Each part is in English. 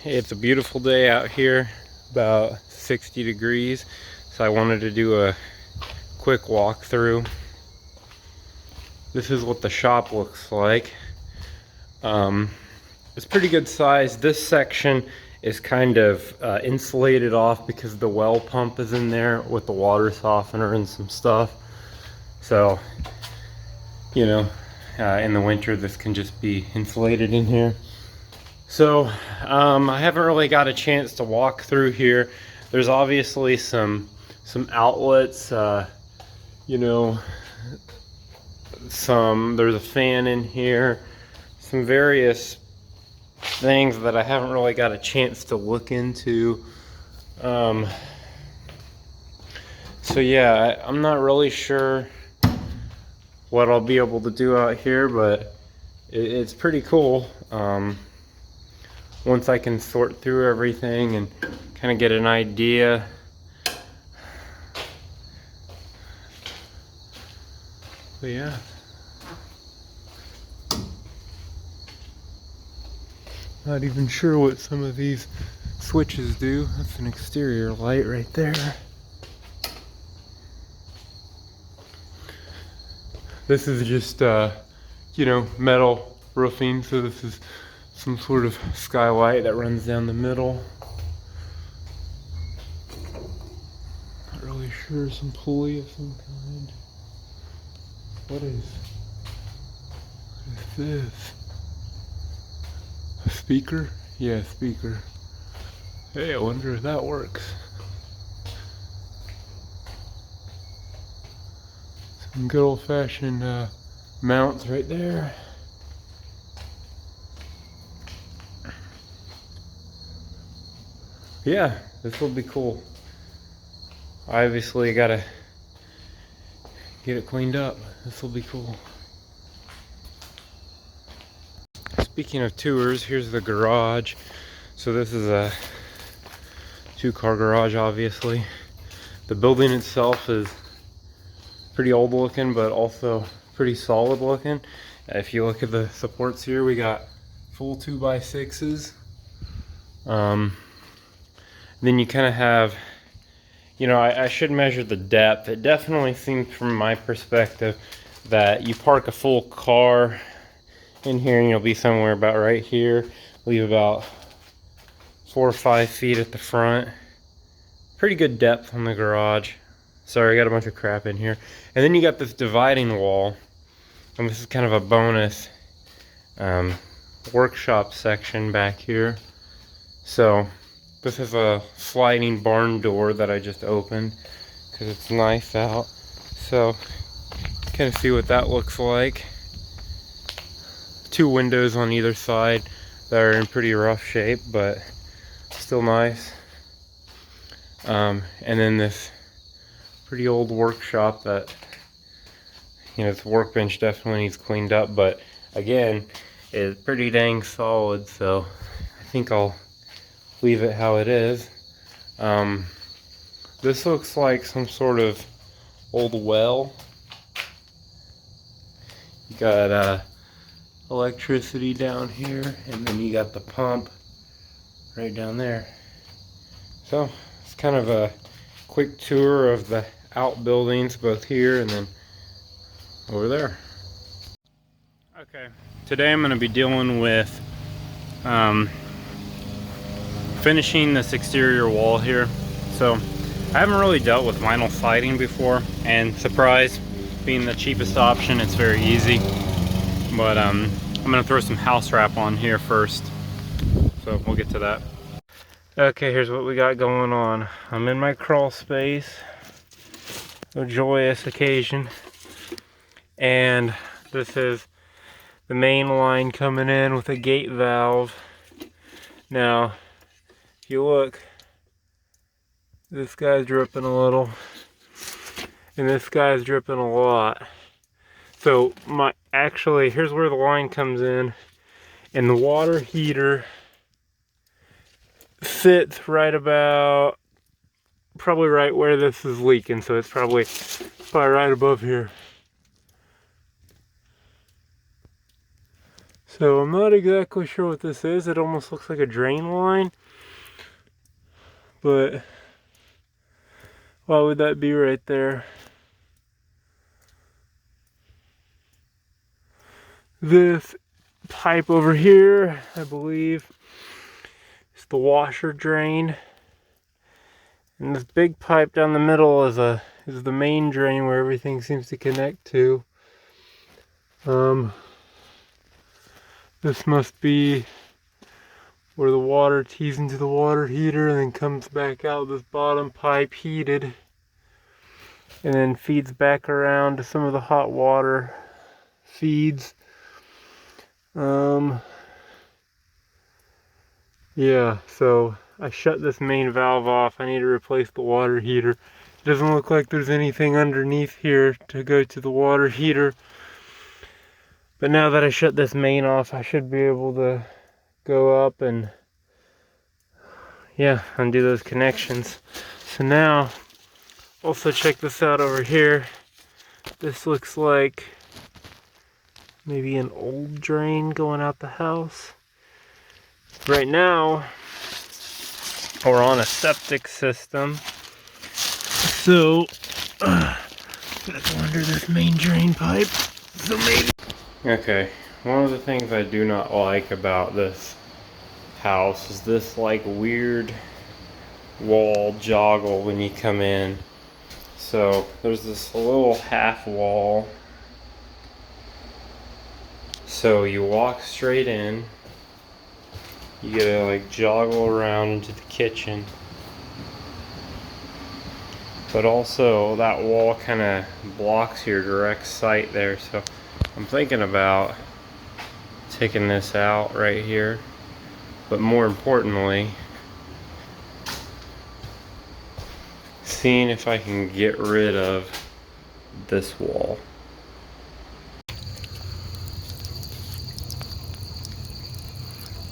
It's a beautiful day out here, about 60 degrees, so I wanted to do a quick walkthrough. This is what the shop looks like. It's pretty good size. This section is kind of insulated off because the well pump is in there with the water softener and some stuff. So, you know, in the winter this can just be insulated in here. So I haven't really got a chance to walk through here. There's obviously some outlets, you know, there's a fan in here, some various things that I haven't really got a chance to look into. So yeah, I'm not really sure what I'll be able to do out here, but it's pretty cool. Once I can sort through everything and kind of get an idea. But yeah. Not even sure what some of these switches do. That's an exterior light right there. This is just, you know, metal roofing, so this is some sort of skylight that runs down the middle. Not really sure, some pulley of some kind. What is this? A speaker? Yeah, speaker. Hey, I wonder if that works. Some good old-fashioned mounts right there. Yeah, this will be cool. I obviously gotta get it cleaned up. This will be cool. Speaking of tours, here's the garage. So this is a 2-car garage, obviously. The building itself is pretty old looking, but also pretty solid looking. If you look at the supports here, we got full 2x6s. Then you kind of have, you know, I should measure the depth. It definitely seems from my perspective that you park a full car in here and you'll be somewhere about right here. Leave about 4 or 5 feet at the front. Pretty good depth on the garage. Sorry, I got a bunch of crap in here. And then you got this dividing wall. And this is kind of a bonus workshop section back here. So this is a sliding barn door that I just opened because it's nice out. So kind of see what that looks like. 2 windows on either side that are in pretty rough shape, but still nice. And then this pretty old workshop that, you know, this workbench definitely needs cleaned up, but again, it's pretty dang solid, so I think I'll leave it how it is. This looks like some sort of old well. You got electricity down here, and then you got the pump right down there. So it's kind of a quick tour of the outbuildings, both here and then over there. Okay, today I'm going to be dealing with finishing this exterior wall here. So I haven't really dealt with vinyl siding before, and surprise, being the cheapest option, it's very easy. But I'm gonna throw some house wrap on here first, so we'll get to that. Okay, here's what we got going on. I'm in my crawl space, a joyous occasion, and this is the main line coming in with a gate valve. Now, if you look, this guy's dripping a little, and this guy's dripping a lot. So actually, here's where the line comes in, and the water heater sits right about, probably right where this is leaking, so it's probably right above here. So I'm not exactly sure what this is. It almost looks like a drain line. But why would that be right there? This pipe over here, I believe, is the washer drain. And this big pipe down the middle is the main drain where everything seems to connect to. This must be where the water tees into the water heater and then comes back out this bottom pipe heated and then feeds back around to some of the hot water feeds. Yeah, so I shut this main valve off. I need to replace the water heater. It doesn't look like there's anything underneath here to go to the water heater. But now that I shut this main off, I should be able to go up and, yeah, undo those connections. So now, also check this out over here. This looks like maybe an old drain going out the house. Right now, we're on a septic system. So, gotta go under this main drain pipe. So maybe. Okay, one of the things I do not like about this house is this like weird wall joggle when you come in. So there's this little half wall. So you walk straight in. You gotta like joggle around into the kitchen. But also that wall kind of blocks your direct sight there. So I'm thinking about taking this out right here. But more importantly, seeing if I can get rid of this wall.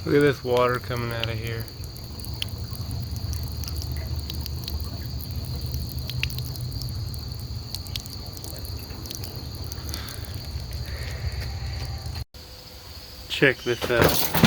Look at this water coming out of here. Check this out.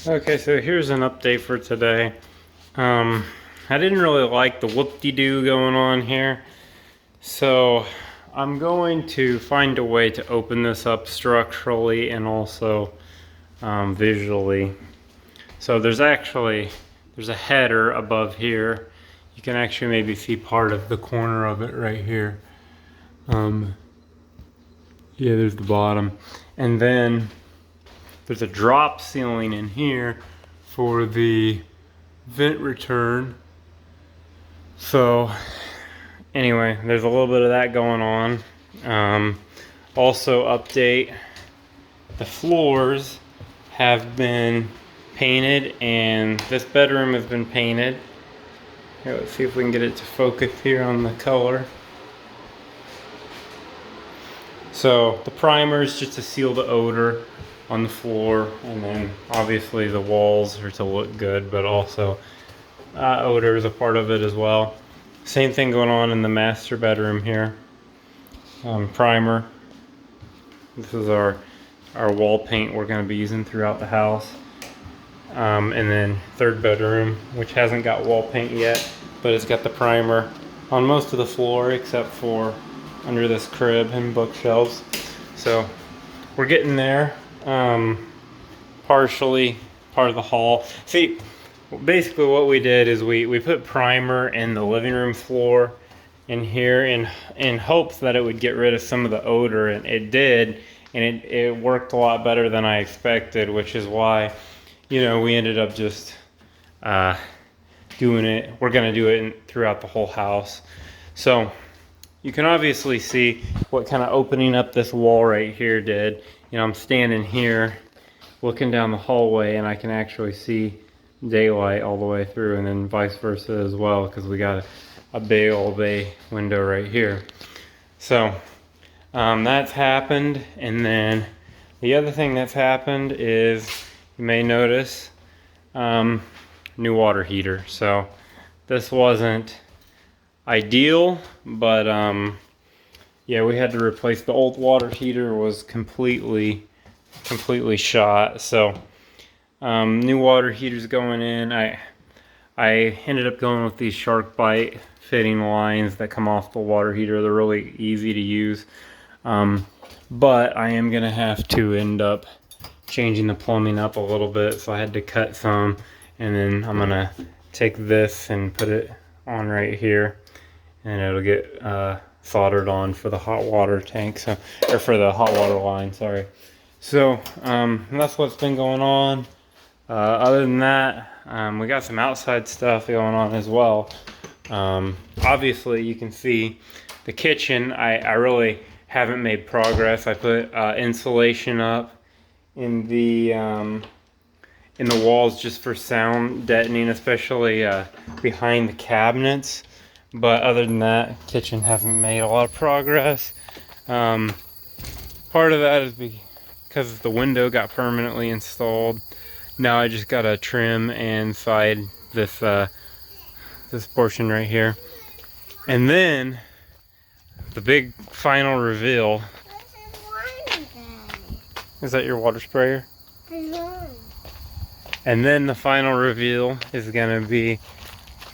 Okay, so here's an update for today. I didn't really like the whoop-de-doo going on here, so I'm going to find a way to open this up structurally and also visually. So there's a header above here. You can actually maybe see part of the corner of it right here. Yeah, there's the bottom. And then there's a drop ceiling in here for the vent return. So anyway, there's a little bit of that going on. Also update, the floors have been painted and this bedroom has been painted. Here, let's see if we can get it to focus here on the color. So the primer is just to seal the odor on the floor, and then obviously the walls are to look good, but also odor is a part of it as well. Same thing going on in the master bedroom here. Primer. This is our wall paint we're going to be using throughout the house. And then third bedroom, which hasn't got wall paint yet, but it's got the primer on most of the floor except for under this crib and bookshelves. So we're getting there. Partially part of the hall. See, basically what we did is we put primer in the living room floor in here in hopes that it would get rid of some of the odor, and it did, and it worked a lot better than I expected, which is why, you know, we ended up just we're gonna do it throughout the whole house. So you can obviously see what kind of opening up this wall right here did. You know, I'm standing here looking down the hallway and I can actually see daylight all the way through, and then vice versa as well, because we got a big old bay window right here. So that's happened. And then the other thing that's happened is, you may notice, new water heater. So this wasn't ideal, but yeah, we had to replace the old water heater. Was completely shot. So new water heaters going in. I ended up going with these SharkBite fitting lines that come off the water heater. They're really easy to use, but I am gonna have to end up changing the plumbing up a little bit, so I had to cut some, and then I'm gonna take this and put it on right here, and it'll get soldered on for the hot water tank, so, or for the hot water line, sorry. So that's what's been going on. Other than that, we got some outside stuff going on as well. Obviously you can see the kitchen, I really haven't made progress. I put insulation up in the walls just for sound deadening, especially behind the cabinets. But other than that, kitchen hasn't made a lot of progress. Part of that is because the window got permanently installed. Now I just gotta trim and side this this portion right here, and then the big final reveal. Is that your water sprayer? And then the final reveal is gonna be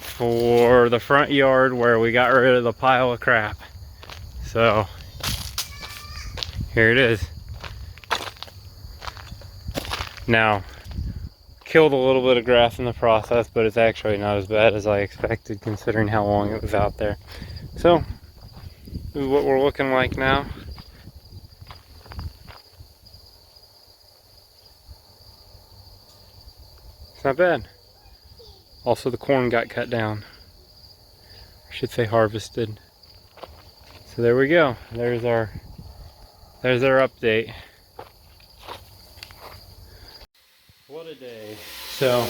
for the front yard where we got rid of the pile of crap. So here it is. Now, killed a little bit of grass in the process, but it's actually not as bad as I expected considering how long it was out there. So this is what we're looking like now. It's not bad. Also, the corn got cut down. I should say harvested. So there we go. There's our update. What a day. So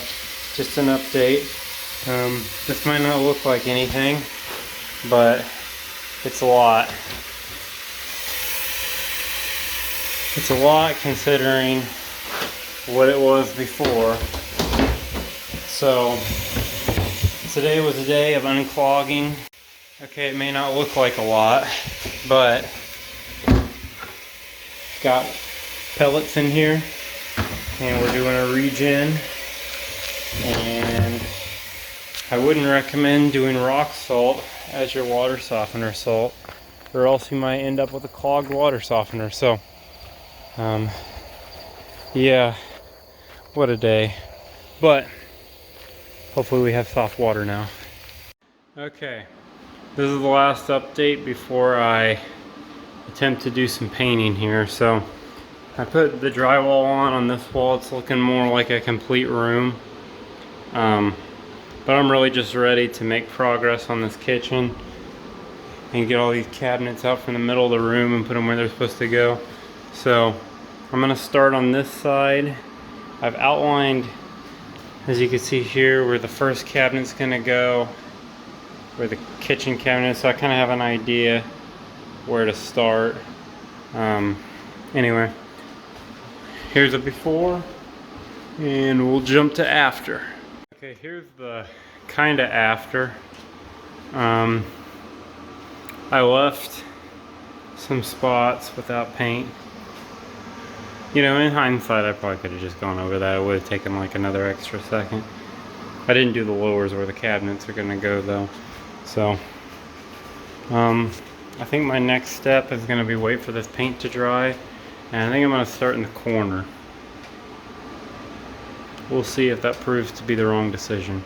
just an update. This might not look like anything, but it's a lot. It's a lot considering what it was before. So today was a day of unclogging. Okay, it may not look like a lot, but got pellets in here, and we're doing a regen. And I wouldn't recommend doing rock salt as your water softener salt, or else you might end up with a clogged water softener. So yeah, what a day. But hopefully we have soft water now. Okay, this is the last update before I attempt to do some painting here. So I put the drywall on this wall. It's looking more like a complete room. But I'm really just ready to make progress on this kitchen and get all these cabinets out from the middle of the room and put them where they're supposed to go. So I'm gonna start on this side. I've outlined, as you can see here, where the first cabinet's gonna go, where the kitchen cabinet, so I kind of have an idea where to start. Anyway, here's a before, and we'll jump to after. Okay, here's the kind of after. I left some spots without paint. You know, in hindsight, I probably could have just gone over that. It would have taken like another extra second. I didn't do the lowers where the cabinets are gonna go though. So, I think my next step is gonna be wait for this paint to dry. And I think I'm gonna start in the corner. We'll see if that proves to be the wrong decision.